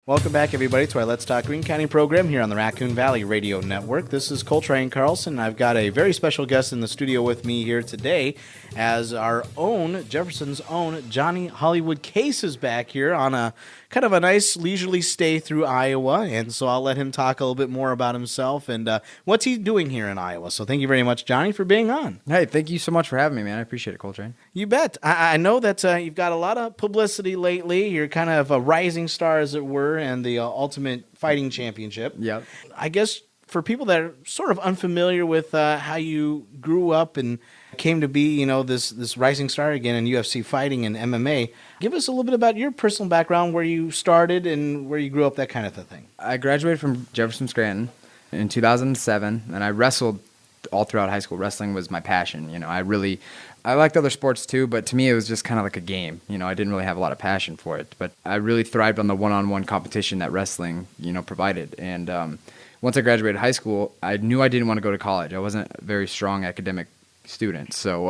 Welcome back, everybody, to our Let's Talk Green County program here on the Raccoon Valley Radio Network. This is Coltrane Carlson. I've got a very special guest in the studio with me here today as our own, Jefferson's own, Johnny Hollywood Case is back here on a kind of a nice leisurely stay through Iowa. And so I'll let him talk a little bit more about himself and what's he doing here in Iowa. So thank you very much, Johnny, for being on. Hey, thank you so much for having me, man. I appreciate it, Coltrane. You bet. I know that you've got a lot of publicity lately. You're kind of a rising star, as it were, and the Ultimate Fighting Championship. Yep. I guess for people that are sort of unfamiliar with how you grew up and came to be, you know, this rising star again in UFC fighting and MMA, give us a little bit about your personal background, where you started and where you grew up, that kind of thing. I graduated from Jefferson Scranton in 2007, and I wrestled all throughout high school. Wrestling was my passion. You know, I liked other sports too, but to me it was just kind of like a game. You know, I didn't really have a lot of passion for it, but I really thrived on the one-on-one competition that wrestling, you know, provided. And once I graduated high school, I knew I didn't want to go to college. I wasn't a very strong academic student, so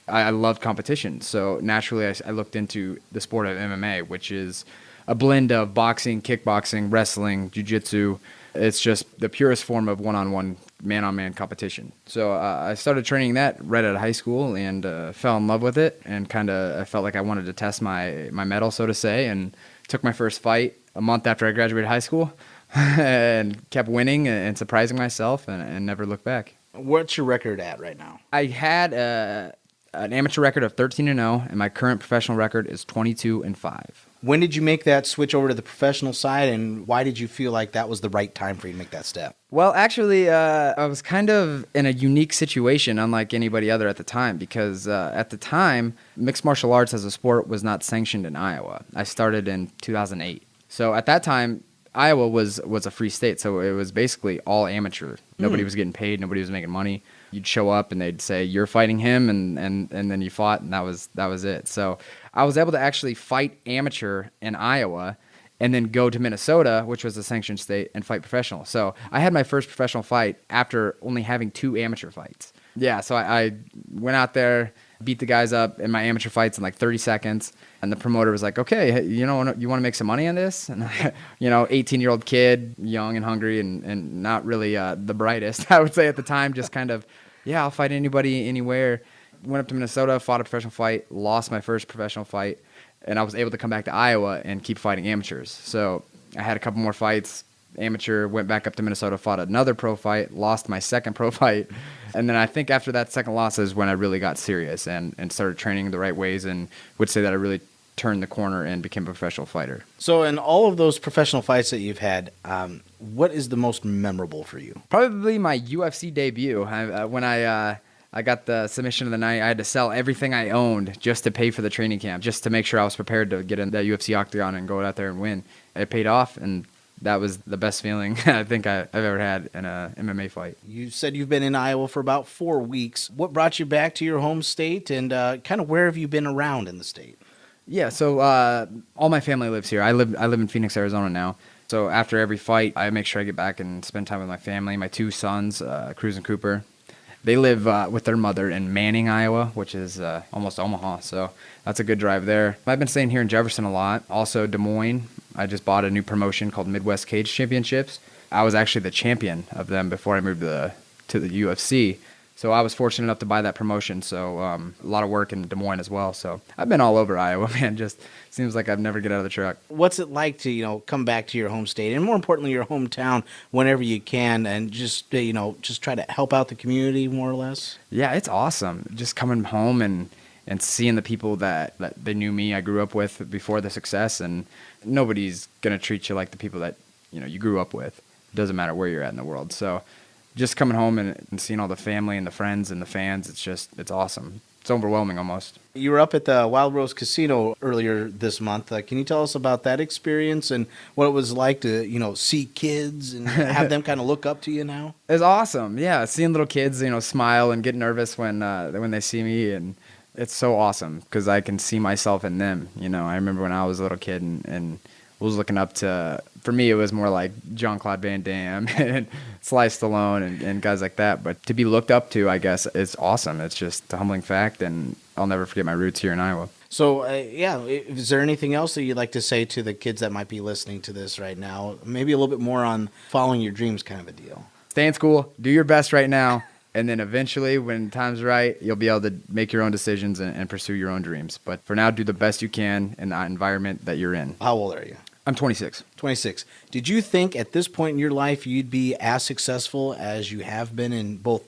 I loved competition. So naturally, I looked into the sport of MMA, which is a blend of boxing, kickboxing, wrestling, jiu-jitsu. It's just the purest form of one-on-one, man-on-man competition. So I started training that right out of high school and fell in love with it, and I felt like I wanted to test my mettle, so to say, and took my first fight a month after I graduated high school and kept winning and surprising myself and never looked back. What's your record at right now? I had an amateur record of 13-0, and my current professional record is 22-5. When did you make that switch over to the professional side, and why did you feel like that was the right time for you to make that step? Well, actually, I was kind of in a unique situation, unlike anybody other at the time, because at the time, mixed martial arts as a sport was not sanctioned in Iowa. I started in 2008. So at that time, Iowa was a free state, so it was basically all amateur. Nobody was getting paid. Nobody was making money. You'd show up and they'd say, "You're fighting him," and then you fought, and that was it. So I was able to actually fight amateur in Iowa and then go to Minnesota, which was a sanctioned state, and fight professional. So I had my first professional fight after only having 2 amateur fights. Yeah, so I went out there, beat the guys up in my amateur fights in like 30 seconds, and the promoter was like, "Okay, you want to make some money on this?" And 18-year-old kid, young and hungry, and not really the brightest, I would say at the time, just kind of, yeah, I'll fight anybody, anywhere. Went up to Minnesota, fought a professional fight, lost my first professional fight, and I was able to come back to Iowa and keep fighting amateurs. So I had a couple more fights, amateur, went back up to Minnesota, fought another pro fight, lost my second pro fight, and then I think after that second loss is when I really got serious and started training the right ways, and would say that I really turned the corner and became a professional fighter. So in all of those professional fights that you've had, what is the most memorable for you? Probably my UFC debut. When I got the submission of the night, I had to sell everything I owned just to pay for the training camp, just to make sure I was prepared to get in that UFC octagon and go out there and win. It paid off, and that was the best feeling I think I've ever had in a MMA fight. You said you've been in Iowa for about 4 weeks. What brought you back to your home state, and kind of where have you been around in the state? Yeah, so all my family lives here. I live in Phoenix, Arizona now. So after every fight, I make sure I get back and spend time with my family. My 2 sons, Cruz and Cooper, they live with their mother in Manning, Iowa, which is almost Omaha. So that's a good drive there. I've been staying here in Jefferson a lot. Also Des Moines. I just bought a new promotion called Midwest Cage Championships. I was actually the champion of them before I moved to the UFC. So I was fortunate enough to buy that promotion. So a lot of work in Des Moines as well. So I've been all over Iowa, man. Just seems like I've never get out of the truck. What's it like to, come back to your home state and more importantly, your hometown whenever you can and just try to help out the community more or less? Yeah, it's awesome. Just coming home and seeing the people that they knew me, I grew up with before the success, and nobody's going to treat you like the people that, you grew up with. It doesn't matter where you're at in the world. So just coming home and seeing all the family and the friends and the fans, it's awesome. It's overwhelming almost. You were up at the Wild Rose Casino earlier this month. Can you tell us about that experience and what it was like to, see kids and have them kind of look up to you now? It's awesome. Yeah, seeing little kids, smile and get nervous when they see me, and it's so awesome because I can see myself in them. I remember when I was a little kid and was looking up to, for me, it was more like Jean-Claude Van Damme and Sly Stallone and guys like that. But to be looked up to, I guess, is awesome. It's just a humbling fact, and I'll never forget my roots here in Iowa. So, yeah, is there anything else that you'd like to say to the kids that might be listening to this right now? Maybe a little bit more on following your dreams kind of a deal. Stay in school, do your best right now, and then eventually, when time's right, you'll be able to make your own decisions and pursue your own dreams. But for now, do the best you can in the environment that you're in. How old are you? I'm 26. 26. Did you think at this point in your life you'd be as successful as you have been in both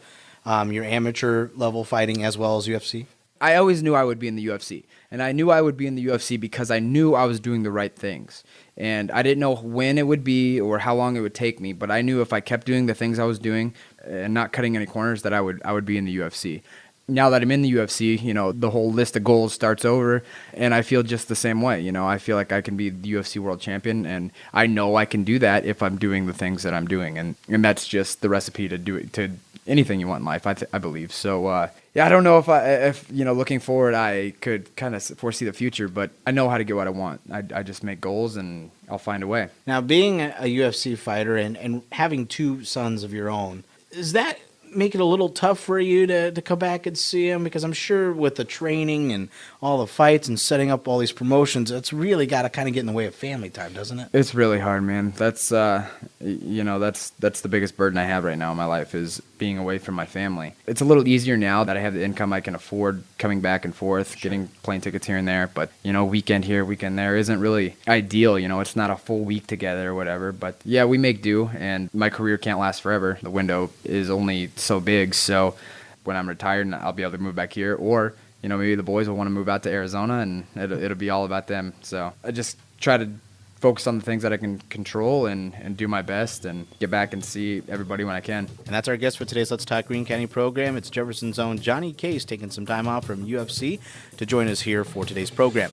your amateur level fighting as well as UFC? I always knew I would be in the UFC. And I knew I would be in the UFC because I knew I was doing the right things. And I didn't know when it would be or how long it would take me, but I knew if I kept doing the things I was doing and not cutting any corners that I would be in the UFC. Now that I'm in the UFC, the whole list of goals starts over, and I feel just the same way. I feel like I can be the UFC world champion, and I know I can do that if I'm doing the things that I'm doing, and that's just the recipe to do it, to anything you want in life, I believe. So, I don't know if looking forward, I could kind of foresee the future, but I know how to get what I want. I just make goals, and I'll find a way. Now, being a UFC fighter and having two sons of your own, is that make it a little tough for you to come back and see him? Because I'm sure with the training and all the fights and setting up all these promotions, it's really got to kind of get in the way of family time, doesn't it? It's really hard, man. That's that's the biggest burden I have right now in my life is being away from my family. It's a little easier now that I have the income I can afford coming back and forth, getting plane tickets here and there. But weekend here, weekend there isn't really ideal. It's not a full week together or whatever. But yeah, we make do, and my career can't last forever. The window is only so big. So when I'm retired, I'll be able to move back here, or maybe the boys will want to move out to Arizona, and it'll be all about them. So I just try to focus on the things that I can control and do my best and get back and see everybody when I can. And that's our guest for today's Let's Talk Green County program. It's Jefferson's own Johnny Case taking some time off from UFC to join us here for today's program.